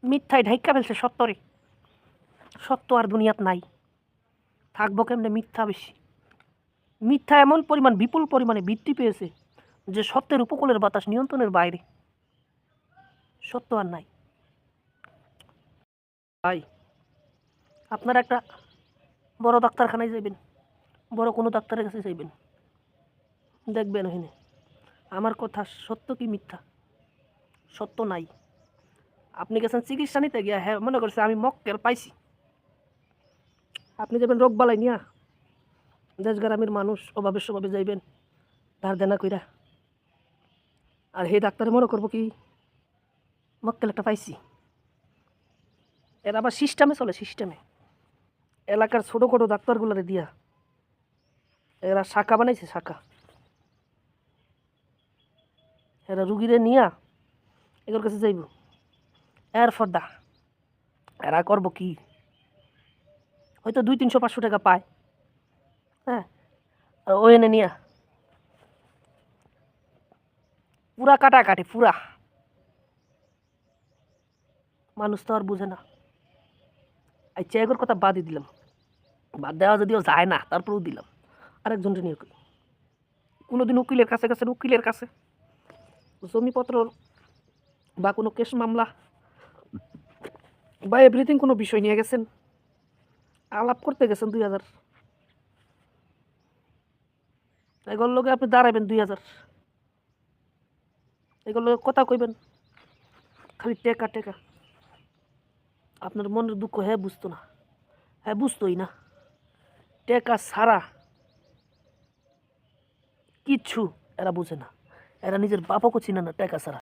মিথ্যায় ঢাইকা ফেলছে সত্যরে। সত্য আর দুনিয়াত নাই, থাকবো কেমনে? মিথ্যা বেশি। মিথ্যা এমন পরিমাণ বিপুল পরিমাণে বৃদ্ধি পেয়েছে যে সত্যের উপকূলের বাতাস নিয়ন্ত্রণের বাইরে। সত্য আর নাই। ভাই, আপনারা একটা বড় ডাক্তারখানায় যাইবেন, বড় কোনো ডাক্তারের কাছে যাইবেন, দেখবেন ওখানে আমার কথা সত্য কি মিথ্যা। সত্য নাই। আপনি গেছেন চিকিৎসা নিতে গিয়া, হ্যাঁ মনে করছে আমি মক্কেল পাইছি। আপনি যাবেন রোগ বালাই নিয়া, দেশ গ্রামের মানুষ অভাবে স্বভাবে যাইবেন ধার দেনা কইরা, আর হে ডাক্তারে মনে করবো কি মক্কেল একটা পাইছি। এরা আবার সিস্টেমে চলে, সিস্টেমে। এলাকার ছোটো খাটো ডাক্তারগুলোরে দিয়া এরা শাখা বানাইছে, শাখা। এরা রুগীরে নিয়া এগুলোর কাছে যাইব, এর ফর্দা এরা করবো কি? হয়তো 200-500 টাকা পায়, হ্যাঁ, আর ওই এনে নিয়া পুরা কাটাকাটি, পুরা। মানুষ তো আর বুঝে না। আচ্ছা, এগোর কথা বাদই দিলাম, বাদ দেওয়া যদিও যায় না, তারপরেও দিলাম। আরেকজনকে নিয়ে কোনোদিন উকিলের কাছে গেছেন, উকিলের কাছে জমিপত্র বা কোনো কেস মামলা বা এভরিথিং কোনো বিষয় নিয়ে গেছেন, আলাপ করতে গেছেন 2000, এগুলোর লোকে আপনি দাঁড়াবেন 2000, এগুলো কথা কইবেন খালি টেকা টেকা। আপনার মনের দুঃখ হ্যাঁ বুঝতো না, হ্যাঁ বুঝতোই না। টেকা ছাড়া কিচ্ছু এরা বুঝে না, এরা নিজের বাপকে চিনে না টেকা ছাড়া।